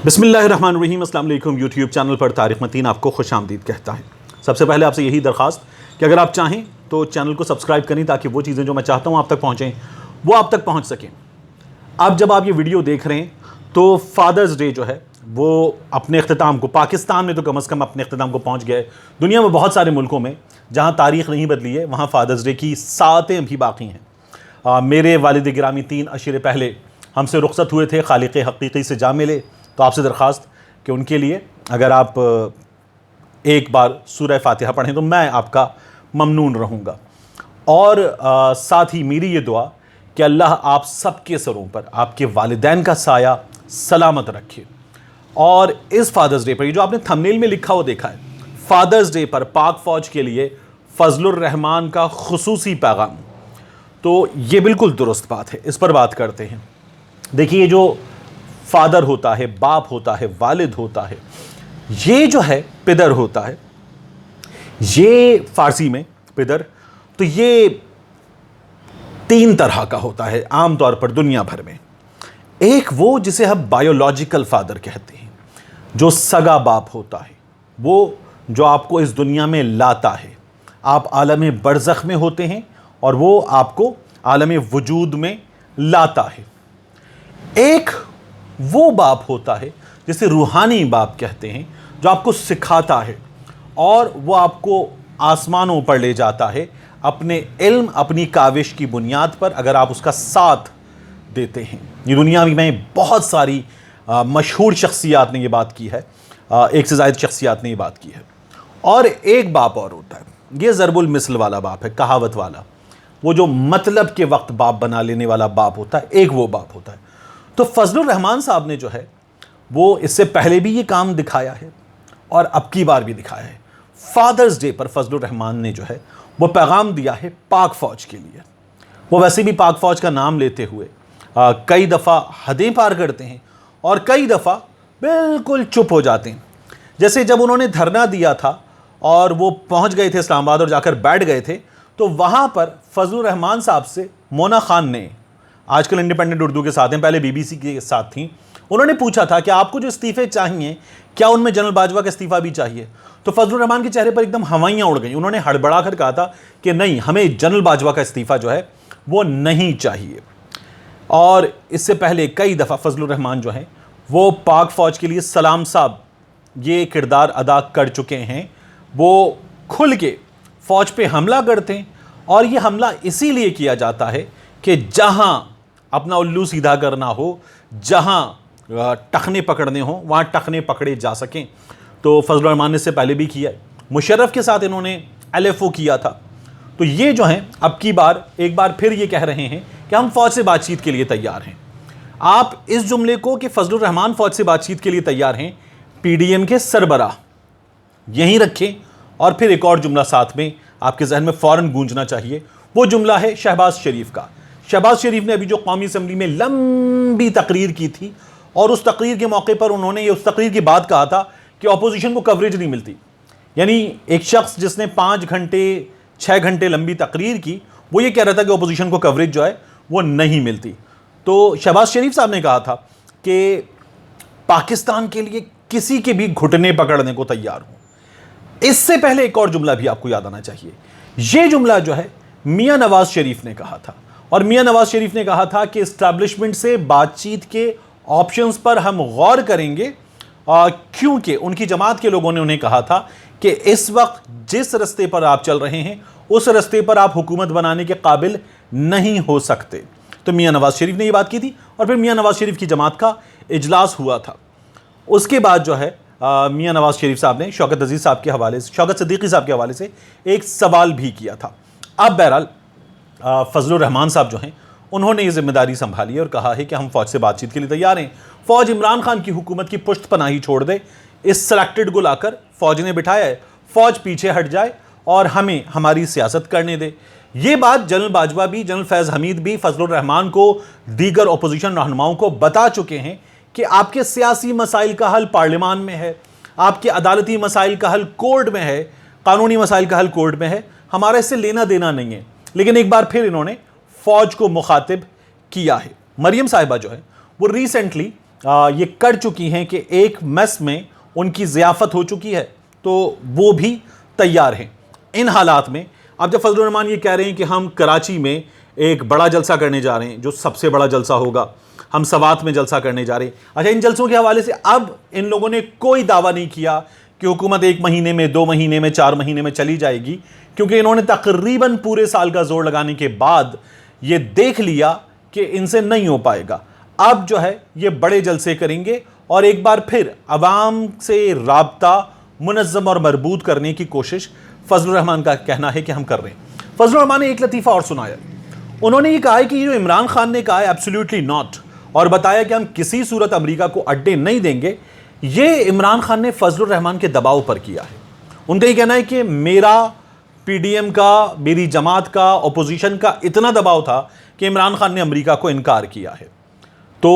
بسم اللہ الرحمن الرحیم۔ السلام علیکم۔ یوٹیوب چینل پر طارق متین آپ کو خوش آمدید کہتا ہے۔ سب سے پہلے آپ سے یہی درخواست کہ اگر آپ چاہیں تو چینل کو سبسکرائب کریں تاکہ وہ چیزیں جو میں چاہتا ہوں آپ تک پہنچیں وہ آپ تک پہنچ سکیں۔ اب جب آپ یہ ویڈیو دیکھ رہے ہیں تو فادرز ڈے جو ہے وہ اپنے اختتام کو، پاکستان میں تو کم از کم اپنے اختتام کو پہنچ گئے۔ دنیا میں بہت سارے ملکوں میں جہاں تاریخ نہیں بدلی ہے وہاں فادرز ڈے کی ساعتیں بھی باقی ہیں۔ میرے والد گرامی 3 عشرے پہلے ہم سے رخصت ہوئے تھے، خالق حقیقی سے جا ملے، تو آپ سے درخواست کہ ان کے لیے اگر آپ ایک بار سورہ فاتحہ پڑھیں تو میں آپ کا ممنون رہوں گا۔ اور ساتھ ہی میری یہ دعا کہ اللہ آپ سب کے سروں پر آپ کے والدین کا سایہ سلامت رکھے۔ اور اس فادرز ڈے پر، یہ جو آپ نے تھمبنیل میں لکھا وہ دیکھا ہے، فادرز ڈے پر پاک فوج کے لیے فضل الرحمن کا خصوصی پیغام، تو یہ بالکل درست بات ہے، اس پر بات کرتے ہیں۔ دیکھیے، یہ جو فادر ہوتا ہے، باپ ہوتا ہے، والد ہوتا ہے، یہ جو ہے پدر ہوتا ہے، یہ فارسی میں پدر تو یہ 3 طرح کا ہوتا ہے عام طور پر دنیا بھر میں۔ ایک وہ جسے ہم بایولوجیکل فادر کہتے ہیں، جو سگا باپ ہوتا ہے، وہ جو آپ کو اس دنیا میں لاتا ہے، آپ عالم برزخ میں ہوتے ہیں اور وہ آپ کو عالم وجود میں لاتا ہے۔ ایک وہ باپ ہوتا ہے جسے روحانی باپ کہتے ہیں، جو آپ کو سکھاتا ہے اور وہ آپ کو آسمانوں پر لے جاتا ہے اپنے علم، اپنی کاوش کی بنیاد پر، اگر آپ اس کا ساتھ دیتے ہیں۔ یہ دنیا میں بہت ساری مشہور شخصیات نے یہ بات کی ہے، ایک سے زائد شخصیات نے یہ بات کی ہے۔ اور ایک باپ اور ہوتا ہے، یہ ضرب المثل والا باپ ہے، کہاوت والا، وہ جو مطلب کے وقت باپ بنا لینے والا باپ ہوتا ہے، ایک وہ باپ ہوتا ہے۔ تو فضل الرحمن صاحب نے جو ہے وہ اس سے پہلے بھی یہ کام دکھایا ہے اور اب کی بار بھی دکھایا ہے۔ فادرز ڈے پر فضل الرحمن نے جو ہے وہ پیغام دیا ہے پاک فوج کے لیے۔ وہ ویسے بھی پاک فوج کا نام لیتے ہوئے کئی دفعہ حدیں پار کرتے ہیں اور کئی دفعہ بالکل چپ ہو جاتے ہیں۔ جیسے جب انہوں نے دھرنا دیا تھا اور وہ پہنچ گئے تھے اسلام آباد اور جا کر بیٹھ گئے تھے، تو وہاں پر فضل الرحمن صاحب سے مونا خان نے، آج کل انڈیپینڈنٹ اردو کے ساتھ ہیں، پہلے بی بی سی کے ساتھ تھیں، انہوں نے پوچھا تھا کہ آپ کو جو استعفے چاہیے کیا ان میں جنرل باجوہ کا استعفیٰ بھی چاہیے؟ تو فضل الرحمن کے چہرے پر ایک دم ہوائیاں اڑ گئیں۔ انہوں نے ہڑبڑا کر کہا تھا کہ نہیں، ہمیں جنرل باجوہ کا استعفیٰ جو ہے وہ نہیں چاہیے۔ اور اس سے پہلے کئی دفعہ فضل الرحمن جو ہیں وہ پاک فوج کے لیے سلام صاحب یہ کردار ادا کر چکے ہیں۔ وہ کھل کے فوج پہ حملہ کرتے ہیں اور یہ حملہ اسی لیے کیا جاتا ہے کہ جہاں اپنا الو سیدھا کرنا ہو، جہاں ٹخنے پکڑنے ہوں، وہاں ٹخنے پکڑے جا سکیں۔ تو فضل الرحمن نے اس سے پہلے بھی کیا ہے، مشرف کے ساتھ انہوں نے LFO کیا تھا۔ تو یہ جو ہیں اب کی بار ایک بار پھر یہ کہہ رہے ہیں کہ ہم فوج سے بات چیت کے لیے تیار ہیں۔ آپ اس جملے کو کہ فضل الرحمن فوج سے بات چیت کے لیے تیار ہیں، PDM کے سربراہ یہیں رکھیں، اور پھر ایک اور جملہ ساتھ میں آپ کے ذہن میں فوراً گونجنا چاہیے۔ وہ جملہ ہے شہباز شریف کا۔ شہباز شریف نے ابھی جو قومی اسمبلی میں لمبی تقریر کی تھی، اور اس تقریر کے موقع پر انہوں نے یہ اس تقریر کی بات کہا تھا کہ اپوزیشن کو کوریج نہیں ملتی۔ یعنی ایک شخص جس نے 5 گھنٹے 6 گھنٹے لمبی تقریر کی، وہ یہ کہہ رہا تھا کہ اپوزیشن کو کوریج جو ہے وہ نہیں ملتی۔ تو شہباز شریف صاحب نے کہا تھا کہ پاکستان کے لیے کسی کے بھی گھٹنے پکڑنے کو تیار ہوں۔ اس سے پہلے ایک اور جملہ بھی آپ کو یاد آنا چاہیے۔ یہ جملہ جو ہے میاں نواز شریف نے کہا تھا، اور میاں نواز شریف نے کہا تھا کہ اسٹیبلشمنٹ سے بات چیت کے آپشنز پر ہم غور کریں گے، کیونکہ ان کی جماعت کے لوگوں نے انہیں کہا تھا کہ اس وقت جس رستے پر آپ چل رہے ہیں اس رستے پر آپ حکومت بنانے کے قابل نہیں ہو سکتے۔ تو میاں نواز شریف نے یہ بات کی تھی، اور پھر میاں نواز شریف کی جماعت کا اجلاس ہوا تھا۔ اس کے بعد جو ہے میاں نواز شریف صاحب نے شوکت عزیز صاحب کے حوالے سے، شوکت صدیقی صاحب کے حوالے سے ایک سوال بھی کیا تھا۔ اب بہرحال فضل الرحمن صاحب جو ہیں انہوں نے یہ ذمہ داری سنبھالی اور کہا ہے کہ ہم فوج سے بات چیت کے لیے تیار ہیں۔ فوج عمران خان کی حکومت کی پشت پناہی چھوڑ دے، اس سلیکٹڈ کو لا کر فوج نے بٹھایا ہے، فوج پیچھے ہٹ جائے اور ہمیں ہماری سیاست کرنے دے۔ یہ بات جنرل باجوہ بھی، جنرل فیض حمید بھی فضل الرحمن کو، دیگر اپوزیشن رہنماؤں کو بتا چکے ہیں کہ آپ کے سیاسی مسائل کا حل پارلیمان میں ہے، آپ کے عدالتی مسائل کا حل کورٹ میں ہے، قانونی مسائل کا حل کورٹ میں ہے، ہمارا اس سے لینا دینا نہیں ہے۔ لیکن ایک بار پھر انہوں نے فوج کو مخاطب کیا ہے۔ مریم صاحبہ جو ہے وہ ریسنٹلی یہ کر چکی ہیں کہ ایک میس میں ان کی ضیافت ہو چکی ہے تو وہ بھی تیار ہیں۔ ان حالات میں اب جب فضل الرحمان یہ کہہ رہے ہیں کہ ہم کراچی میں ایک بڑا جلسہ کرنے جا رہے ہیں جو سب سے بڑا جلسہ ہوگا، ہم سوات میں جلسہ کرنے جا رہے ہیں، اچھا ان جلسوں کے حوالے سے اب ان لوگوں نے کوئی دعویٰ نہیں کیا کہ حکومت 1 مہینے میں 2 مہینے میں 4 مہینے میں چلی جائے گی، کیونکہ انہوں نے تقریباً پورے سال کا زور لگانے کے بعد یہ دیکھ لیا کہ ان سے نہیں ہو پائے گا۔ اب جو ہے یہ بڑے جلسے کریں گے اور ایک بار پھر عوام سے رابطہ منظم اور مربوط کرنے کی کوشش فضل الرحمان کا کہنا ہے کہ ہم کر رہے ہیں۔ فضل الرحمان نے ایک لطیفہ اور سنایا، انہوں نے یہ کہا ہے کہ یہ جو عمران خان نے کہا ہے ایبسلیوٹلی ناٹ، اور بتایا کہ ہم کسی صورت امریکہ کو اڈے نہیں دیں گے، یہ عمران خان نے فضل الرحمان کے دباؤ پر کیا ہے۔ ان کا یہ کہنا ہے کہ میرا پی ڈی ایم کا، میری جماعت کا، اپوزیشن کا اتنا دباؤ تھا کہ عمران خان نے امریکہ کو انکار کیا ہے۔ تو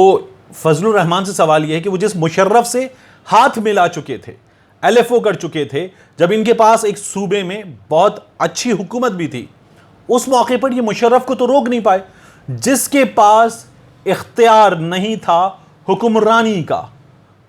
فضل الرحمان سے سوال یہ ہے کہ وہ جس مشرف سے ہاتھ ملا چکے تھے، ایل ایف او کر چکے تھے، جب ان کے پاس ایک صوبے میں بہت اچھی حکومت بھی تھی، اس موقع پر یہ مشرف کو تو روک نہیں پائے۔ جس کے پاس اختیار نہیں تھا حکمرانی کا،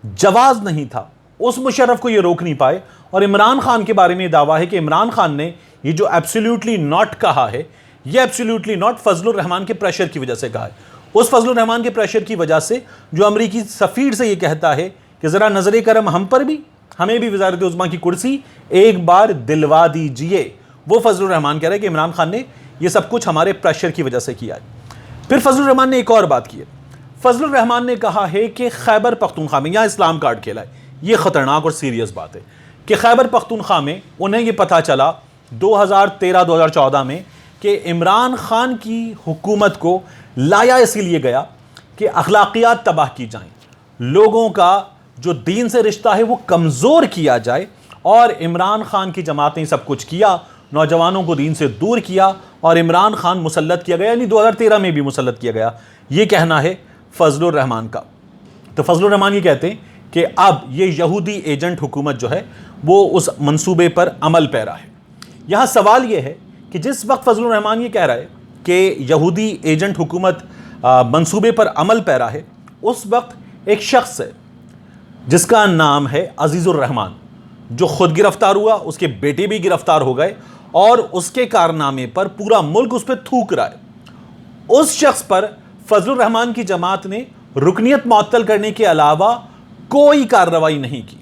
جواز نہیں تھا، اس مشرف کو یہ روک نہیں پائے۔ اور عمران خان کے بارے میں یہ دعویٰ ہے کہ عمران خان نے یہ جو ایبسلیوٹلی ناٹ کہا ہے، یہ ایبسلیوٹلی ناٹ فضل الرحمان کے پریشر کی وجہ سے کہا ہے۔ اس فضل الرحمان کے پریشر کی وجہ سے جو امریکی سفیر سے یہ کہتا ہے کہ ذرا نظر کرم ہم پر بھی، ہمیں بھی وزارت عظمیٰ کی کرسی ایک بار دلوا دیجئے، وہ فضل الرحمان کہہ رہے ہیں کہ عمران خان نے یہ سب کچھ ہمارے پریشر کی وجہ سے کیا ہے۔ پھر فضل الرحمان نے ایک اور بات کی ہے، فضل الرحمان نے کہا ہے کہ خیبر پختونخوا میں، یہاں اسلام کارڈ کھیلا ہے، یہ خطرناک اور سیریس بات ہے کہ خیبر پختونخوا میں انہیں یہ پتہ چلا 2013-2014 میں کہ عمران خان کی حکومت کو لایا اسی لیے گیا کہ اخلاقیات تباہ کی جائیں، لوگوں کا جو دین سے رشتہ ہے وہ کمزور کیا جائے، اور عمران خان کی جماعت نے سب کچھ کیا، نوجوانوں کو دین سے دور کیا، اور عمران خان مسلط کیا گیا، یعنی 2013 میں بھی مسلط کیا گیا۔ یہ کہنا ہے فضل الرحمان کا۔ تو فضل الرحمان یہ کہتے ہیں کہ اب یہ یہودی ایجنٹ حکومت جو ہے وہ اس منصوبے پر عمل پیرا ہے۔ یہاں سوال یہ ہے کہ جس وقت فضل الرحمان یہ کہہ رہا ہے کہ یہودی ایجنٹ حکومت منصوبے پر عمل پیرا ہے، اس وقت ایک شخص ہے جس کا نام ہے عزیز الرحمان، جو خود گرفتار ہوا، اس کے بیٹے بھی گرفتار ہو گئے، اور اس کے کارنامے پر پورا ملک اس پہ تھوک رہا ہے۔ اس شخص پر فضل الرحمان کی جماعت نے رکنیت معطل کرنے کے علاوہ کوئی کارروائی نہیں کی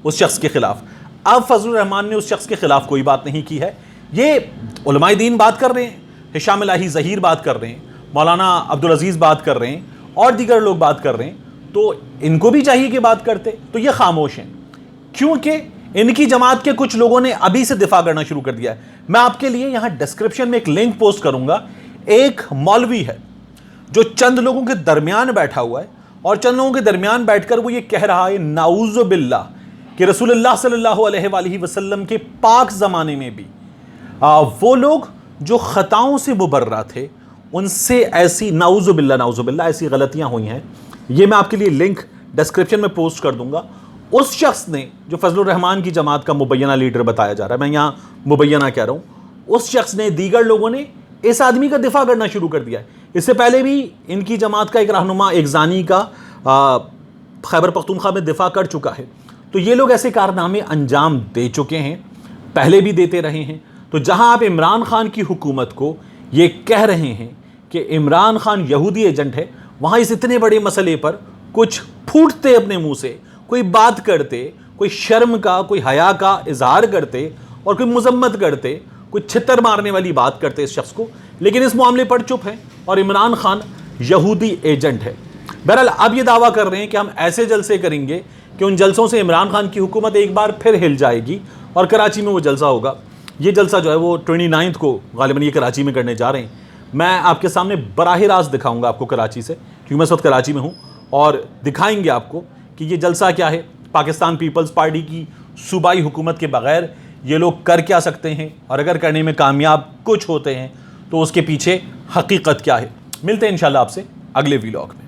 اس شخص کے خلاف۔ اب فضل الرحمان نے اس شخص کے خلاف کوئی بات نہیں کی ہے۔ یہ علماء دین بات کر رہے ہیں، ہشام الہی ظہیر بات کر رہے ہیں، مولانا عبدالعزیز بات کر رہے ہیں، اور دیگر لوگ بات کر رہے ہیں، تو ان کو بھی چاہیے کہ بات کرتے، تو یہ خاموش ہیں کیونکہ ان کی جماعت کے کچھ لوگوں نے ابھی سے دفاع کرنا شروع کر دیا ہے۔ میں آپ کے لیے یہاں ڈسکرپشن میں ایک لنک پوسٹ کروں گا، ایک مولوی ہے جو چند لوگوں کے درمیان بیٹھا ہوا ہے، اور چند لوگوں کے درمیان بیٹھ کر وہ یہ کہہ رہا ہے نعوذ باللہ کہ رسول اللہ صلی اللہ علیہ وآلہ وسلم کے پاک زمانے میں بھی وہ لوگ جو خطاؤں سے مبرہ تھے، ان سے ایسی نعوذ باللہ ایسی غلطیاں ہوئی ہیں۔ یہ میں آپ کے لیے لنک ڈسکرپشن میں پوسٹ کر دوں گا۔ اس شخص نے جو فضل الرحمان کی جماعت کا مبینہ لیڈر بتایا جا رہا ہے، میں یہاں مبینہ کہہ رہا ہوں، اس شخص نے، دیگر لوگوں نے اس آدمی کا دفاع کرنا شروع کر دیا ہے۔ اس سے پہلے بھی ان کی جماعت کا ایک رہنما ایک زانی کا خیبر پختونخوا میں دفاع کر چکا ہے۔ تو یہ لوگ ایسے کارنامے انجام دے چکے ہیں، پہلے بھی دیتے رہے ہیں۔ تو جہاں آپ عمران خان کی حکومت کو یہ کہہ رہے ہیں کہ عمران خان یہودی ایجنٹ ہے، وہاں اس اتنے بڑے مسئلے پر کچھ پھوٹتے اپنے منہ سے، کوئی بات کرتے، کوئی شرم کا، کوئی حیا کا اظہار کرتے، اور کوئی مذمت کرتے، کوئی چھتر مارنے والی بات کرتے اس شخص کو، لیکن اس معاملے پر چپ ہیں، اور عمران خان یہودی ایجنٹ ہے۔ بہرحال اب یہ دعویٰ کر رہے ہیں کہ ہم ایسے جلسے کریں گے کہ ان جلسوں سے عمران خان کی حکومت ایک بار پھر ہل جائے گی، اور کراچی میں وہ جلسہ ہوگا۔ یہ جلسہ جو ہے وہ 29 کو غالباً یہ کراچی میں کرنے جا رہے ہیں۔ میں آپ کے سامنے براہ راست دکھاؤں گا آپ کو کراچی سے، کیونکہ میں اس وقت کراچی میں ہوں، اور دکھائیں گے آپ کو کہ یہ جلسہ کیا ہے، پاکستان پیپلز پارٹی کی صوبائی حکومت کے بغیر یہ لوگ کر کیا سکتے ہیں، اور اگر کرنے میں کامیاب کچھ ہوتے ہیں تو اس کے پیچھے حقیقت کیا ہے۔ ملتے ہیں انشاءاللہ آپ سے اگلے ویلاگ میں۔